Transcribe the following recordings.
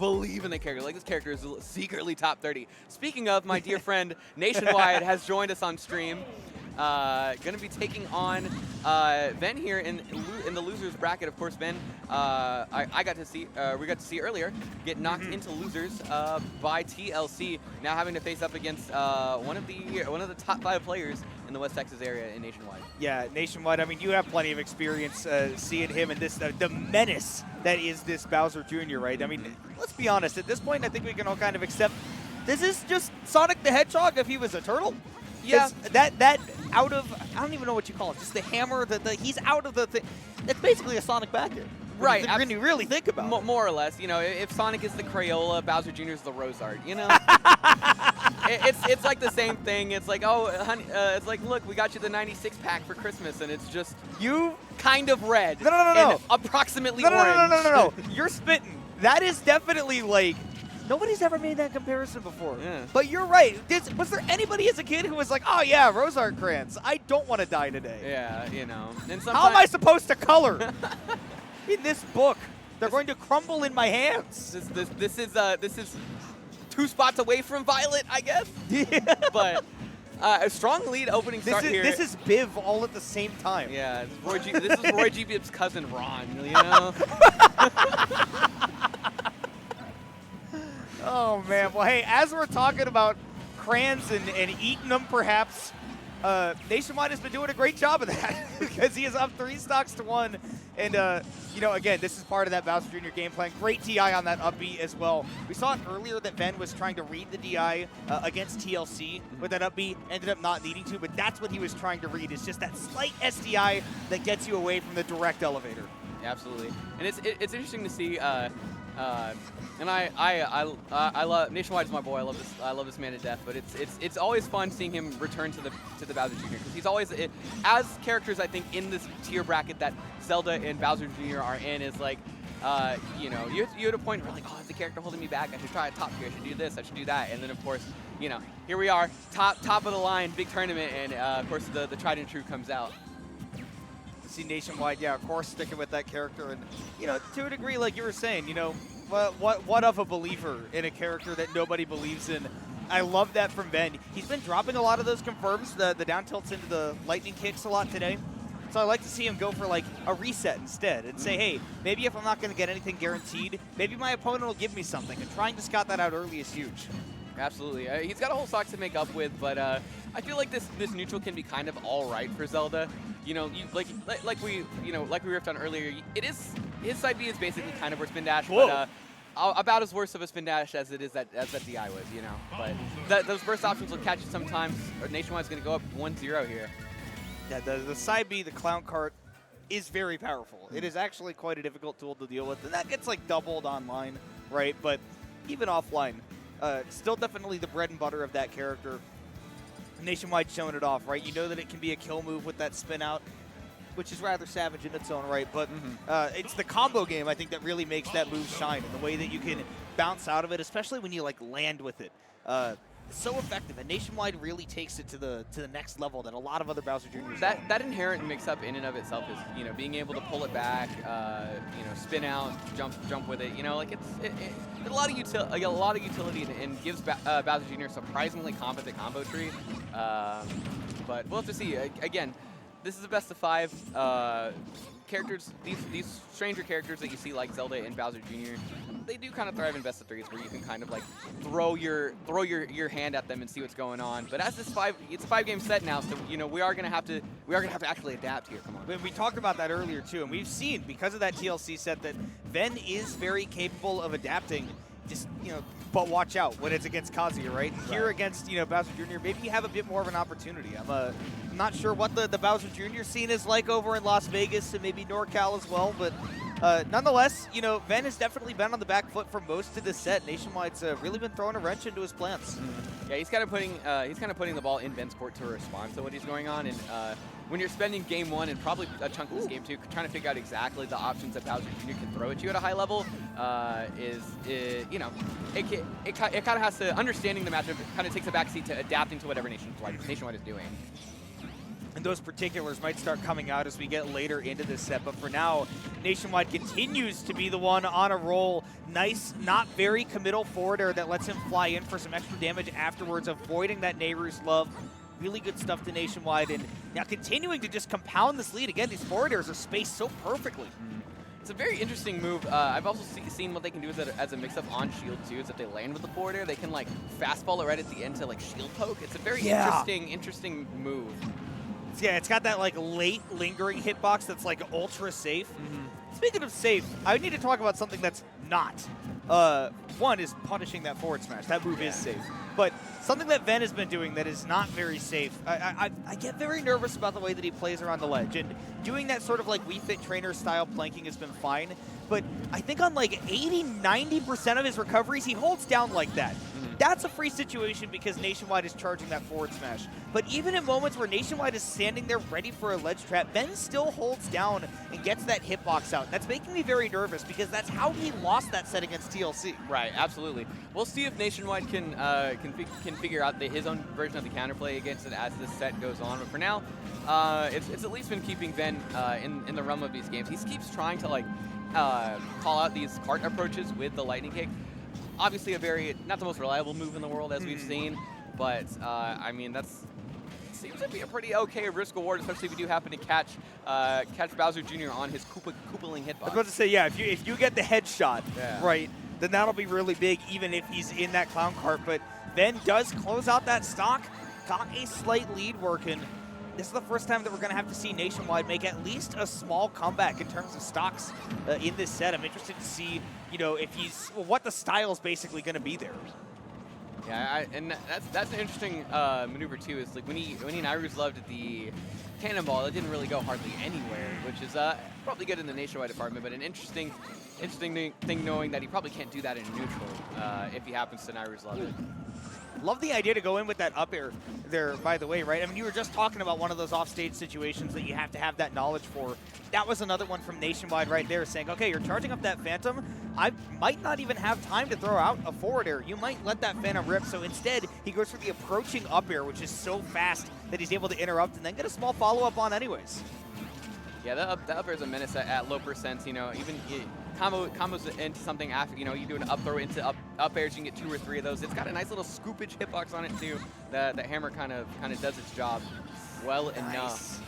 believe in the character. Like, this character is secretly top 30. Speaking of, my dear friend NationWide has joined us on stream. Going to be taking on Ben here in the losers bracket. Of course, Ben, we got to see earlier get knocked into losers by TLC. Now having to face up against one of the top 5 players in the West Texas area in NationWide. Yeah, NationWide. I mean, you have plenty of experience seeing him in this the menace that is this Bowser Jr. Right? I mean, let's be honest. At this point, I think we can all kind of accept this is just Sonic the Hedgehog if he was a turtle. Yeah, that out of, I don't even know what you call it, just the hammer, he's out of the thing. It's basically a Sonic back here. Right. When you really think about it. More or less. You know, if Sonic is the Crayola, Bowser Jr. is the Rosart, you know? it's like the same thing. It's like, oh, honey, it's like, look, we got you the 96 pack for Christmas, and it's just you kind of red. No. And approximately orange. No. You're spitting. That is definitely like, nobody's ever made that comparison before. Yeah. But you're right. Was there anybody as a kid who was like, oh yeah, Rosart crayons, I don't want to die today? Yeah, you know. And how am I supposed to color? In this book, they're going to crumble in my hands. This is 2 spots away from Violet, I guess. Yeah. But a strong lead opening start here. This is Biv all at the same time. Yeah, this is Roy G. Bibb's cousin Ron, you know? Oh, man. Well, hey, as we're talking about crayons and eating them, perhaps, NationWide has been doing a great job of that because he is up 3 stocks to 1. And, you know, again, this is part of that Bowser Jr. game plan. Great DI on that up B as well. We saw it earlier that Ben was trying to read the DI against TLC with that up B, ended up not needing to, but that's what he was trying to read, is just that slight SDI that gets you away from the direct elevator. Yeah, absolutely. And it's interesting to see. And I love NationWide is my boy. I love this man to death. But it's always fun seeing him return to the Bowser Jr. because he's always as characters I think in this tier bracket that Zelda and Bowser Jr. are in is like you know, you at a point where like, oh, is the character holding me back? I should try a top tier. I should do this. I should do that. And then of course, you know, here we are, top of the line, big tournament, and of course the tried and true comes out. See NationWide, yeah, of course, sticking with that character, and you know, to a degree, like you were saying, you know, what of a believer in a character that nobody believes in? I love that from Ben. He's been dropping a lot of those confirms, the down tilts into the lightning kicks a lot today. So I like to see him go for like a reset instead and say, hey, maybe if I'm not going to get anything guaranteed, maybe my opponent will give me something. And trying to scout that out early is huge. Absolutely. He's got a whole stock to make up with, but I feel like this neutral can be kind of all right for Zelda. You know, like we riffed on earlier, his side B is basically kind of where spin dash, but about as worse of a spin dash as it is that DI was, you know. But those burst options will catch you sometimes. Or NationWide's going to go up 1-0 here. Yeah, the side B, the clown cart, is very powerful. It is actually quite a difficult tool to deal with, and that gets like doubled online, right? But even offline, still definitely the bread and butter of that character. NationWide showing it off, right? You know that it can be a kill move with that spin out, which is rather savage in its own right. But it's the combo game, I think, that really makes that move shine. And the way that you can bounce out of it, especially when you like land with it. It's so effective, and NationWide really takes it to the next level that a lot of other Bowser Jr.'s that inherent mix-up in and of itself is, you know, being able to pull it back, you know, spin out, jump with it. You know, like it's a lot of utility and gives Bowser Jr. a surprisingly competent combo tree. But we'll have to see. Again, this is a best of 5. Characters, these stranger characters that you see like Zelda and Bowser Jr., they do kind of thrive in best of 3s where you can kind of like throw your hand at them and see what's going on. But as it's a 5-game set now, so you know we are gonna have to actually adapt here. Come on. We talked about that earlier too, and we've seen because of that TLC set that Ben is very capable of adapting. Just, you know, but watch out when it's against Kazuya, right? Here against, you know, Bowser Jr., maybe you have a bit more of an opportunity. I'm not sure what the Bowser Jr. scene is like over in Las Vegas and maybe NorCal as well, but nonetheless, you know, Ben has definitely been on the back foot for most of this set. NationWide's really been throwing a wrench into his plans. Yeah, he's kind of putting the ball in Ben's court to respond to what he's going on, and when you're spending game 1 and probably a chunk of this game 2 trying to figure out exactly the options that Bowser Jr. can throw at you at a high level, you know, it kind of has to, understanding the matchup kind of takes a backseat to adapting to whatever NationWide is doing. And those particulars might start coming out as we get later into this set. But for now, NationWide continues to be the one on a roll. Nice, not very committal forward air that lets him fly in for some extra damage afterwards, avoiding that Nehru's love. Really good stuff to NationWide. And now continuing to just compound this lead. Again, these forward airs are spaced so perfectly. It's a very interesting move. I've also seen what they can do as a mix-up on shield too. Is if they land with the forward air, they can like fastball it right at the end to like shield poke. It's a very interesting move. Yeah, it's got that like late lingering hitbox that's like ultra safe. Speaking of safe, I need to talk about something that's not. One is punishing that forward smash. That move is safe. But something that Ven has been doing that is not very safe. I get very nervous about the way that he plays around the ledge. And doing that sort of like Wii Fit Trainer style planking has been fine. But I think on like 80–90% of his recoveries, he holds down like that. That's a free situation because NationWide is charging that forward smash. But even in moments where NationWide is standing there ready for a ledge trap, Ben still holds down and gets that hitbox out. That's making me very nervous because that's how he lost that set against TLC. Right, absolutely. We'll see if NationWide can figure out his own version of the counterplay against it as this set goes on. But for now, it's at least been keeping Ben in the realm of these games. He keeps trying to like call out these cart approaches with the lightning kick. Obviously, not the most reliable move in the world, as we've seen, but I mean seems to be a pretty okay risk reward, especially if you do happen to catch Bowser Jr. on his Koopaling hitbox. I was about to say, yeah, if you get the headshot, right, then that'll be really big, even if he's in that clown cart. But Ben does close out that stock, got a slight lead working. This is the first time that we're going to have to see NationWide make at least a small comeback in terms of stocks in this set. I'm interested to see, if what the style is basically going to be there. Yeah, and that's an interesting maneuver too. Is like when he Nairu's loved the cannonball, it didn't really go hardly anywhere, which is probably good in the NationWide department, but an interesting thing knowing that he probably can't do that in neutral if he happens to Nairu's love it. Love the idea to go in with that up air there, by the way, right? I mean, you were just talking about one of those offstage situations that you have to have that knowledge for. That was another one from NationWide right there saying, okay, you're charging up that Phantom. I might not even have time to throw out a forward air. You might let that Phantom rip. So instead, he goes for the approaching up air, which is so fast that he's able to interrupt and then get a small follow-up on anyways. Yeah, the up air is a menace at low percents. Even combos into something after, you do an up throw into up airs, you can get 2 or 3 of those. It's got a nice little scoopage hitbox on it too. The hammer kind of does its job well enough.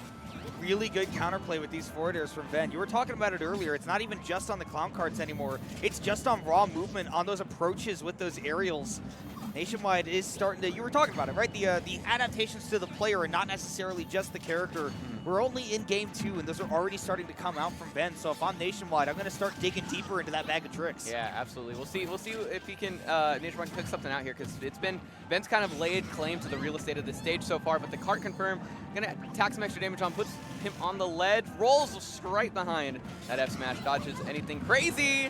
Really good counterplay with these forward airs from Ven. You were talking about it earlier. It's not even just on the clown carts anymore. It's just on raw movement on those approaches with those aerials. NationWide is starting to, you were talking about it, right? The adaptations to the player are not necessarily just the character. We're only in game 2, and those are already starting to come out from Ben. So if I'm NationWide, I'm going to start digging deeper into that bag of tricks. Yeah, absolutely. We'll see if he can, NationWide pick something out here, because Ben's kind of laid claim to the real estate of this stage so far, but the cart confirmed, going to attack some extra damage on, puts him on the ledge, rolls right behind that F smash, dodges anything crazy.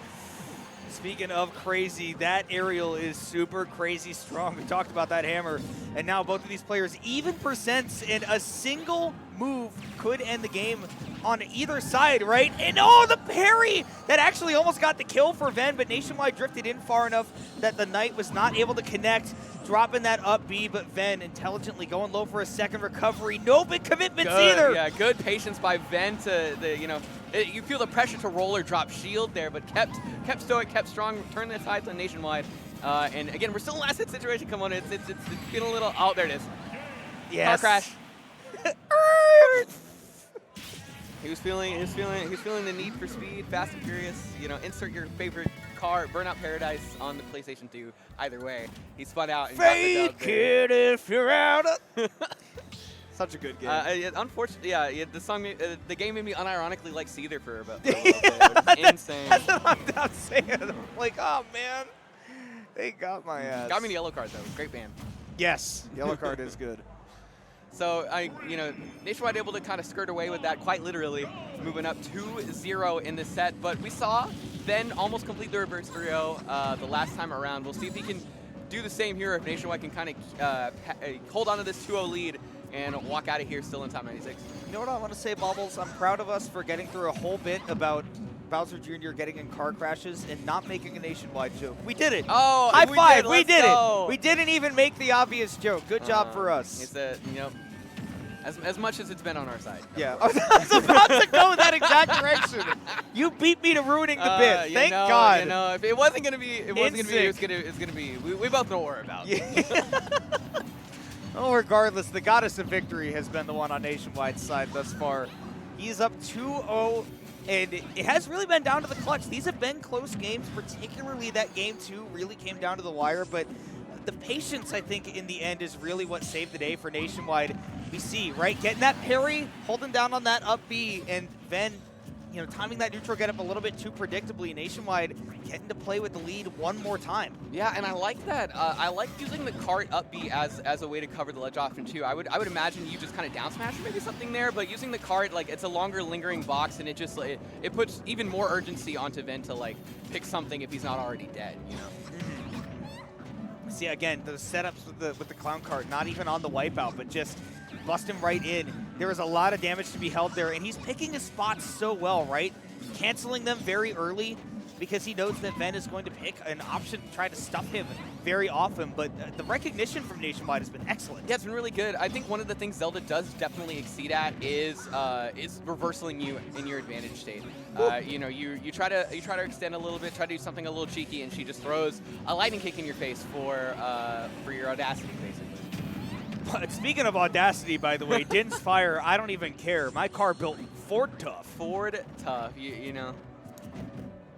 Speaking of crazy, that aerial is super crazy strong. We talked about that hammer. And now both of these players even percents, and a single move could end the game on either side, right? And oh, the parry! That actually almost got the kill for Ven, but NationWide drifted in far enough that the Knight was not able to connect, dropping that up B, but Ven intelligently going low for a second recovery. No big commitments either. Yeah, good patience by Ven to, you feel the pressure to roll or drop shield there, but kept stoic, kept strong, turned the sides on NationWide. And again, we're still in last hit situation. Come on, it's feeling a little, oh, there it is. Yes. Car crash. He was feeling the need for speed, fast and furious. Insert your favorite car, Burnout Paradise on the PlayStation 2. Either way, he spun out and got the dub there. Fake it if you're out. Such a good game. Unfortunately, yeah, the song, the game made me unironically like Seether for a little bit. It was insane. That's what I'm saying. I'm like, oh man, they got my ass. Got me the yellow card though. Great band. Yes, yellow card is good. So NationWide able to kind of skirt away with that quite literally, moving up 2-0 in this set. But we saw Ben almost complete the reverse 3-0 the last time around. We'll see if he can do the same here, if NationWide can kind of hold on to this 2-0 lead and walk out of here still in top 96. You know what I want to say, Bubbles? I'm proud of us for getting through a whole bit about Bowser Jr. getting in car crashes and not making a NationWide joke. We did it. Oh, high five. We did it. We didn't even make the obvious joke. Good job for us. It's a, As much as it's been on our side. Yeah, I was about to go that exact direction. You beat me to ruining the bit. Thank God. You know, if it wasn't gonna be, it's gonna be. We both know what we're about. Yeah. Well, regardless, the goddess of victory has been the one on Nationwide's side thus far. He's up 2-0, and it has really been down to the clutch. These have been close games, particularly that game 2 really came down to the wire, but the patience, I think, in the end is really what saved the day for Nationwide. We see, right, getting that parry, holding down on that up B, and then, you know, timing that neutral get up a little bit too predictably. Nationwide getting to play with the lead one more time. Yeah, and I like that. I like using the cart up B as a way to cover the ledge option too. I would imagine you just kind of down smash or maybe something there, but using the cart, like, it's a longer lingering box, and it just it puts even more urgency onto Ven to like pick something if he's not already dead, you know. See, again, those setups with the clown cart, not even on the wipeout, but just bust him right in. There was a lot of damage to be held there, and he's picking his spots so well, right? Canceling them very early because he knows that Ven is going to pick an option to try to stuff him very often, but the recognition from Nationwide has been excellent. Yeah, it's been really good. I think one of the things Zelda does definitely exceed at is reversing you in your advantage state. You know, you try to extend a little bit, try to do something a little cheeky, and she just throws a lightning kick in your face for your audacity, basically. But speaking of audacity, by the way, Din's Fire, I don't even care. My car built Ford tough. Ford tough, you know.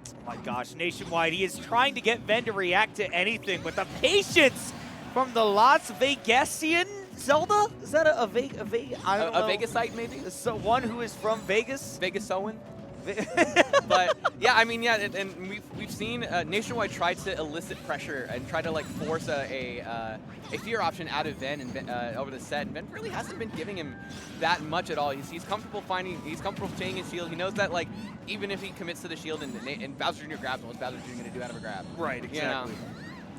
Oh my gosh, Nationwide, he is trying to get Ven to react to anything with the patience from the Las Vegasian Zelda? Is that a Vegasite, maybe? So one who is from Vegas? Vegasoan? But yeah, I mean, yeah, and we've seen Nationwide try to elicit pressure and try to like force a fear option out of Ven and over the set, and Ven really hasn't been giving him that much at all. He's comfortable staying his shield. He knows that like even if he commits to the shield and Bowser Jr. grabs him, what's Bowser Jr. going to do out of a grab? Right, exactly. You know?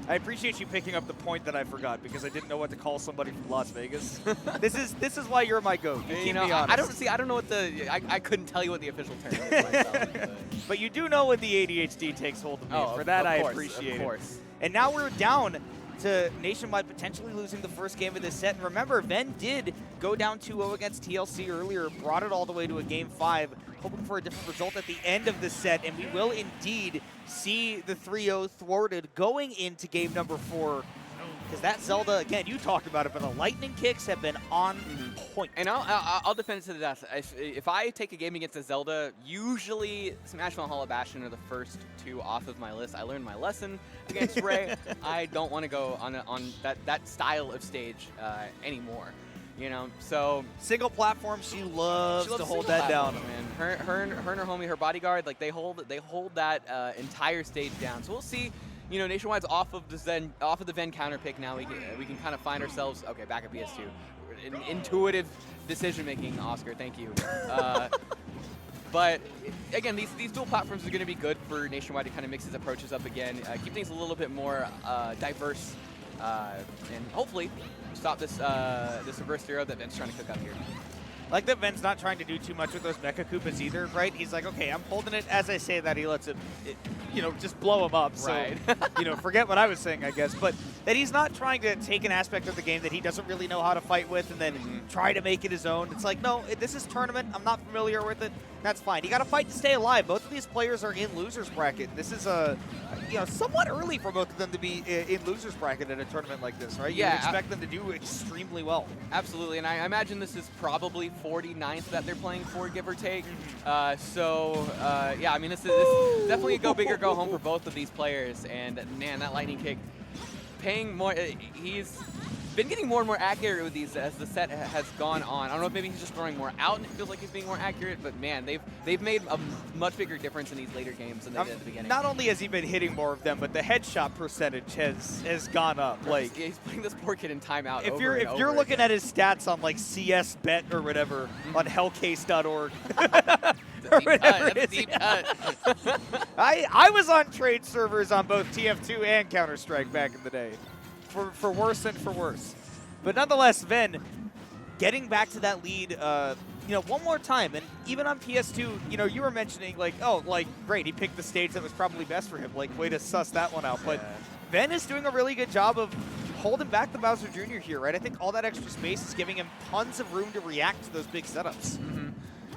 I appreciate you picking up the point that I forgot because I didn't know what to call somebody from Las Vegas. This is why you're my goat. You keep me honest. I don't know what I couldn't tell you what the official term is myself. But you do know when the ADHD takes hold of me. For that, I appreciate it. Of course. And now we're down to Nationwide potentially losing the first game of this set. And remember, Ven did go down 2-0 against TLC earlier, brought it all the way to a Game 5, hoping for a different result at the end of the set. And we will indeed see the 3-0 thwarted going into game number 4. Because that Zelda, again, you talked about it, but the lightning kicks have been on point. And I'll defend it to the death. If I take a game against a Zelda, usually Smash Mount Hollow Bastion are the first 2 off of my list. I learned my lesson against Ray. I don't want to go on that style of stage anymore. You know, so single platform, she loves to hold that down. Man. Her and her homie, her bodyguard, like they hold that entire stage down. So we'll see. You know, Nationwide's off of the Ven counter pick now. We can kind of find ourselves back at PS2. Intuitive decision making, Oscar. Thank you. But again, these dual platforms are going to be good for Nationwide to kind of mix his approaches up again, keep things a little bit more diverse, and hopefully stop this reverse zero that Ven's trying to cook up here. I like that Ven's not trying to do too much with those Mecha Koopas either, right? He's like, okay, I'm holding it. As I say that, he lets it you know, just blow him up. Right. So, you know, forget what I was saying, I guess. But that he's not trying to take an aspect of the game that he doesn't really know how to fight with and then try to make it his own. It's like, no, this is tournament. I'm not familiar with it. That's fine. You got to fight to stay alive. Both of these players are in losers bracket. This is somewhat early for both of them to be in losers bracket at a tournament like this, right? Yeah, you would expect them to do extremely well. Absolutely, and I imagine this is probably 49th that they're playing for, give or take. Yeah, I mean, this is definitely a go big or go home for both of these players. And man, that lightning kick, paying more. He's been getting more and more accurate with these as the set has gone on. I don't know if maybe he's just throwing more out and it feels like he's being more accurate, but man, they've made a much bigger difference in these later games than they did at the beginning. Not only has he been hitting more of them, but the headshot percentage has gone up. Like, yeah, he's putting this poor kid in timeout. If you're looking at his stats on like CS Bet or whatever on hellcase.org. I was on trade servers on both TF2 and Counter-Strike back in the day. For worse and for worse. But nonetheless, Ven getting back to that lead, one more time. And even on PS2, you were mentioning like, oh, like, great, he picked the stage that was probably best for him. Like, way to suss that one out. But Ven is doing a really good job of holding back the Bowser Jr. here, right? I think all that extra space is giving him tons of room to react to those big setups.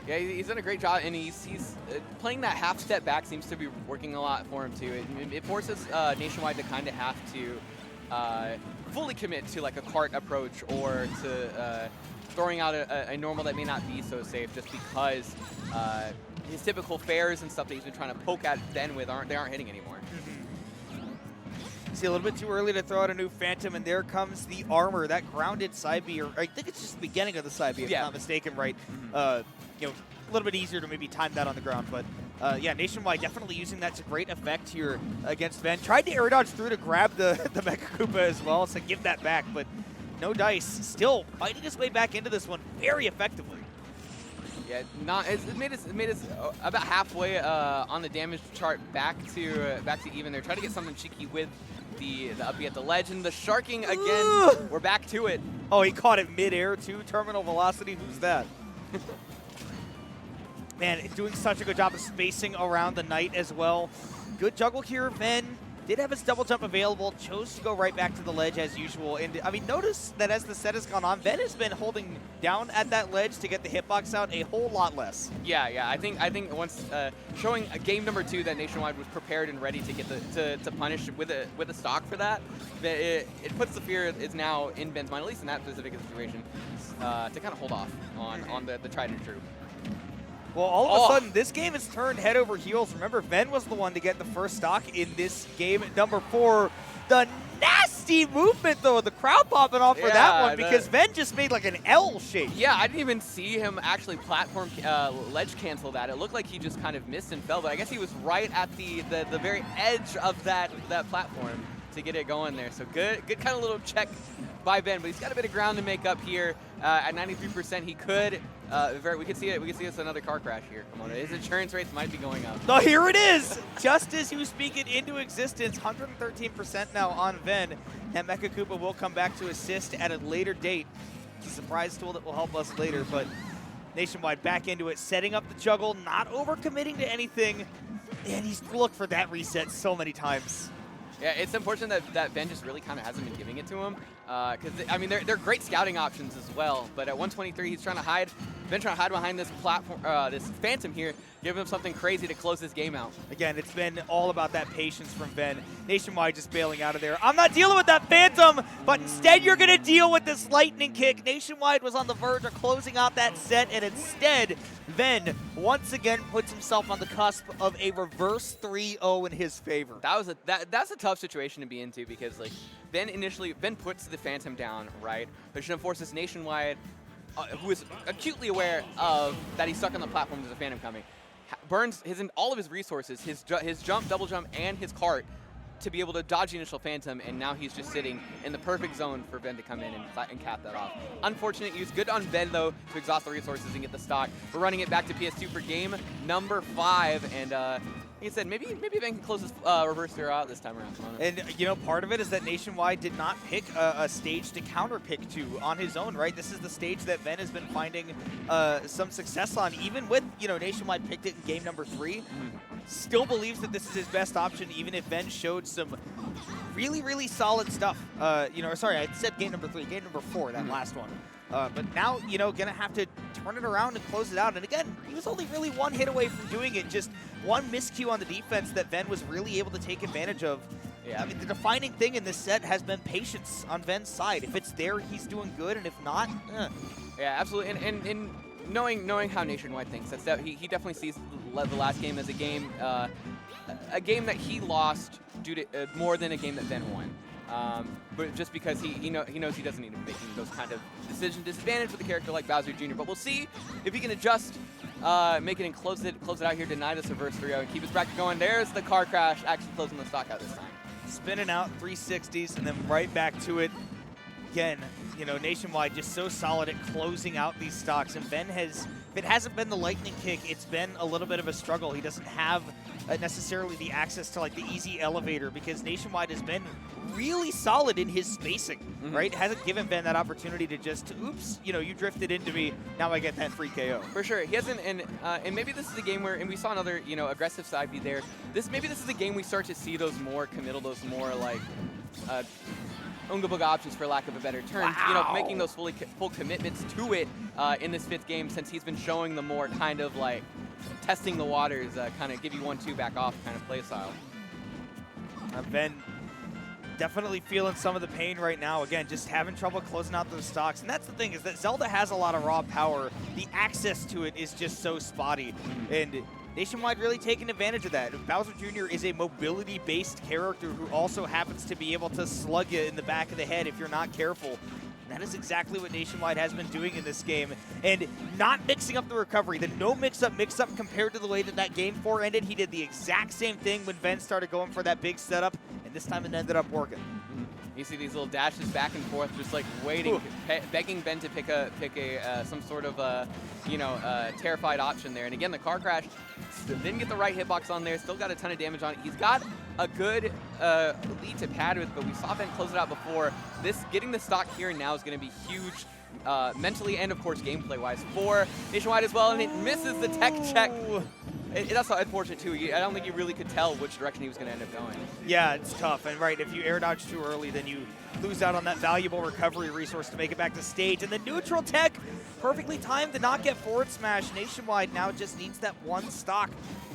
Yeah, he's done a great job, and he's playing that half step back seems to be working a lot for him too. It forces NationWide to kind of have to fully commit to like a cart approach or to throwing out a normal that may not be so safe, just because his typical fairs and stuff that he's been trying to poke at Ben with aren't hitting anymore. See, a little bit too early to throw out a new Phantom, and there comes the armor, that grounded side B, or I think it's just the beginning of the side B, if I'm not mistaken, right? You know, a little bit easier to maybe time that on the ground, but yeah, NationWide definitely using that to great effect here against Ven. Tried to air dodge through to grab the Mecha Koopa as well, so give that back, but no dice. Still fighting his way back into this one very effectively. Yeah, it made us about halfway on the damage chart back to even there. Try to get something cheeky with the up B at the ledge, and the sharking again. We're back to it. Oh, he caught it midair too. Terminal velocity. Who's that? Man, doing such a good job of spacing around the Knight as well. Good juggle here. Ven did have his double jump available, chose to go right back to the ledge as usual. And I mean, notice that as the set has gone on, Ven has been holding down at that ledge to get the hitbox out a whole lot less. Yeah. I think once showing a game number 2 that NationWide was prepared and ready to get to punish with a stock for that, it puts the fear is now in Ven's mind, at least in that specific situation, to kind of hold off on the tried and true. Well, all of a sudden, this game has turned head over heels. Remember, Ven was the one to get the first stock in this game at number 4. The nasty movement, though, the crowd popping off for that one, because Ven just made like an L shape. Yeah, I didn't even see him actually platform ledge cancel that. It looked like he just kind of missed and fell, but I guess he was right at the very edge of that platform to get it going there. So good kind of little check by Ven, but he's got a bit of ground to make up here. At 93%, he could. We could see it. We could see it's another car crash here. Come on, his insurance rates might be going up. Oh, here it is! Just as you speak it into existence, 113% now on Ven. And Mecha Koopa will come back to assist at a later date. It's a surprise tool that will help us later, but NationWide back into it, setting up the juggle, not overcommitting to anything. And he's looked for that reset so many times. Yeah, it's unfortunate that Ven just really kind of hasn't been giving it to him. Because, I mean, they're great scouting options as well. But at 123, he's trying to hide. Ven trying to hide behind this platform, this Phantom here, give him something crazy to close this game out. Again, it's been all about that patience from Ven. NationWide just bailing out of there. I'm not dealing with that Phantom, but instead you're going to deal with this lightning kick. NationWide was on the verge of closing out that set, and instead, Ven once again puts himself on the cusp of a reverse 3-0 in his favor. That's a tough situation to be into, because like Ven puts the Phantom down, right? But it forces NationWide, who is acutely aware of that he's stuck on the platform, there's a Phantom coming, burns all of his resources, his jump, double jump, and his cart to be able to dodge the initial Phantom, and now he's just sitting in the perfect zone for Ven to come in and cap that off. Unfortunate use. Good on Ven, though, to exhaust the resources and get the stock. We're running it back to PS2 for game number 5, and like I said, maybe Ven can close this reverse 0 out this time around. And, you know, part of it is that NationWide did not pick a stage to counter pick to on his own, right? This is the stage that Ven has been finding some success on, even with, you know, NationWide picked it in game number 3. Still believes that this is his best option, even if Ven showed some really, really solid stuff. You know, sorry, I said game number 3, game number 4, that last one. But now, you know, gonna have to turn it around and close it out. And again, he was only really one hit away from doing it. Just one miscue on the defense that Ven was really able to take advantage of. Yeah, I mean, the defining thing in this set has been patience on Ven's side. If it's there, he's doing good, and if not, Yeah, absolutely. And knowing how NationWide thinks, he definitely sees the last game as a game that he lost due to more than a game that Ven won. But just because he knows he doesn't need to be making those kind of decision disadvantage with a character like Bowser Jr. But we'll see if he can adjust, make it and close it out here, deny this reverse 3-0, and keep his bracket going. There's the car crash, actually closing the stock out this time. Spinning out 360s and then right back to it. Again, you know, NationWide just so solid at closing out these stocks. And Ven has, if it hasn't been the lightning kick, it's been a little bit of a struggle. He doesn't have necessarily the access to like the easy elevator, because NationWide has been really solid in his spacing, right? Hasn't given Ben that opportunity to just, oops, you know, you drifted into me, now I get that free KO. For sure, he hasn't, and maybe this is a game where, and we saw another, you know, aggressive side B there. Maybe this is a game we start to see those more committal, those more like Unga Bunga options, for lack of a better term. Wow. You know, making those full commitments to it in this 5th game, since he's been showing the more kind of like testing the waters, kind of give you 1-2 back off kind of play style. Ben definitely feeling some of the pain right now. Again, just having trouble closing out those stocks. And that's the thing, is that Zelda has a lot of raw power. The access to it is just so spotty. And NationWide really taking advantage of that. Bowser Jr. is a mobility-based character who also happens to be able to slug you in the back of the head if you're not careful. And that is exactly what NationWide has been doing in this game. And not mixing up the recovery. The no mix-up compared to the way that that game 4 ended. He did the exact same thing when Ben started going for that big setup, and this time it ended up working. You see these little dashes back and forth, just like waiting, begging Ben to pick some sort of you know, terrified option there. And again, the car crash didn't get the right hitbox on there. Still got a ton of damage on it. He's got a good lead to pad with, but we saw Ben close it out before. Getting the stock here and now is going to be huge, mentally and of course gameplay-wise for NationWide as well. And it misses the tech check. That's unfortunate too. I don't think you really could tell which direction he was going to end up going. Yeah, it's tough. And right, if you air dodge too early, then you lose out on that valuable recovery resource to make it back to stage. And the neutral tech, perfectly timed to not get forward smash. NationWide now just needs that one stock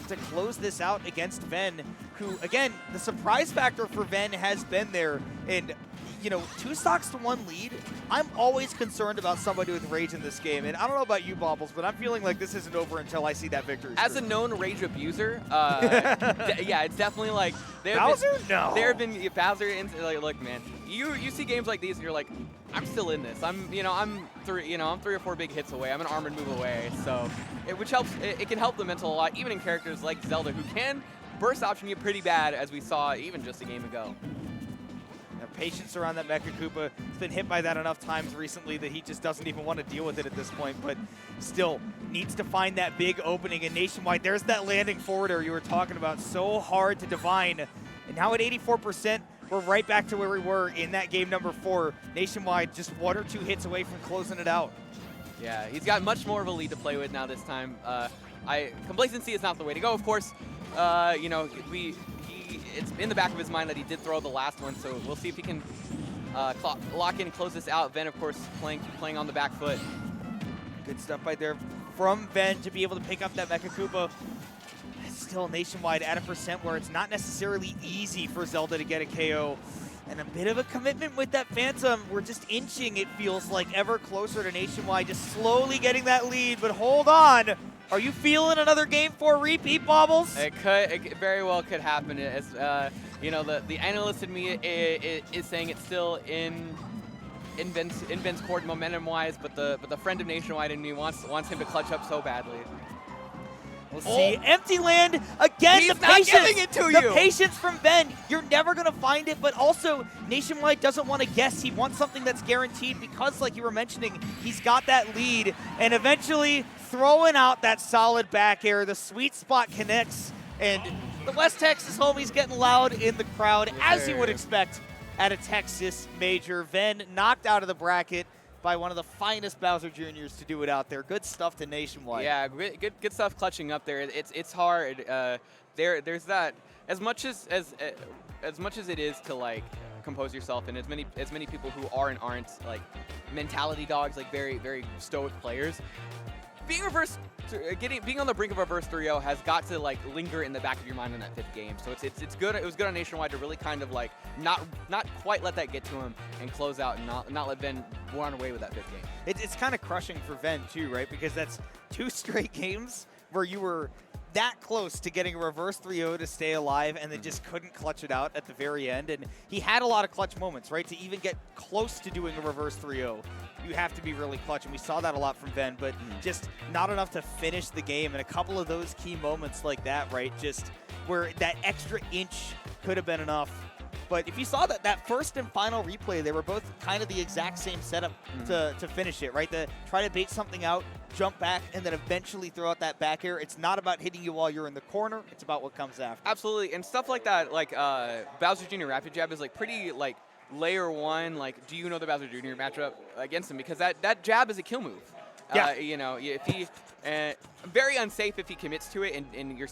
to close this out against Ven, who, again, the surprise factor for Ven has been there. And, you know, 2 stocks to 1 lead, I'm always concerned about somebody with rage in this game. And I don't know about you, Bobbles, but I'm feeling like this isn't over until I see that victory. As a known rage abuser, yeah, it's definitely like... Bowser? No. There have been Bowser, like, look, man, you see games like these and you're like, I'm still in this. I'm 3 or 4 big hits away. I'm an armored move away. So, which helps. It can help the mental a lot, even in characters like Zelda, who can burst option you pretty bad, as we saw even just a game ago. Patience around that Mecha Koopa. He's been hit by that enough times recently that he just doesn't even want to deal with it at this point, but still needs to find that big opening. And NationWide, there's that landing forwarder you were talking about. So hard to divine. And now at 84%, we're right back to where we were in that game number 4. NationWide just 1 or 2 hits away from closing it out. Yeah, he's got much more of a lead to play with now this time. Complacency is not the way to go, of course. You know, it's in the back of his mind that he did throw the last one, so we'll see if he can lock in and close this out. Ven, of course, playing on the back foot. Good stuff right there from Ven to be able to pick up that Mecha Koopa. Still NationWide at a percent where it's not necessarily easy for Zelda to get a KO. And a bit of a commitment with that Phantom. We're just inching, it feels like, ever closer to NationWide, just slowly getting that lead. But hold on. Are you feeling another Game 4 repeat, Bobbles? It very well could happen. As you know, the analyst in me is saying it's still in Ben's court momentum-wise, but the friend of NationWide in me wants him to clutch up so badly. We'll see. Empty land again. He's the not patience, giving it to you. The patience from Ben. You're never going to find it, but also NationWide doesn't want to guess. He wants something that's guaranteed because, like you were mentioning, he's got that lead. And eventually throwing out that solid back air. The sweet spot connects. And the West Texas homies getting loud in the crowd, as you would expect at a Texas major. Ven knocked out of the bracket by one of the finest Bowser Juniors to do it out there. Good stuff to NationWide. Yeah, good stuff clutching up there. It's hard. There's that, as much as it is to like compose yourself, and as many people who are and aren't like mentality dogs, like very very stoic players. Being on the brink of reverse 3-0 has got to like linger in the back of your mind in that 5th game. So it's good. It was good on NationWide to really kind of like not quite let that get to him and close out and not let Ven run away with that 5th game. It's kind of crushing for Ven too, right? Because that's 2 straight games where you were that close to getting a reverse 3-0 to stay alive and then just couldn't clutch it out at the very end. And he had a lot of clutch moments, right? To even get close to doing a reverse 3-0, you have to be really clutch. And we saw that a lot from Ven, but just not enough to finish the game. And a couple of those key moments like that, right? Just where that extra inch could have been enough. But if you saw that first and final replay, they were both kind of the exact same setup to finish it, right? To try to bait something out, jump back, and then eventually throw out that back air. It's not about hitting you while you're in the corner. It's about what comes after. Absolutely, and stuff like that, like Bowser Jr. Rapid Jab is like pretty like layer 1. Like, do you know the Bowser Jr. matchup against him? Because that jab is a kill move. Yeah. You know, if he very unsafe if he commits to it and you're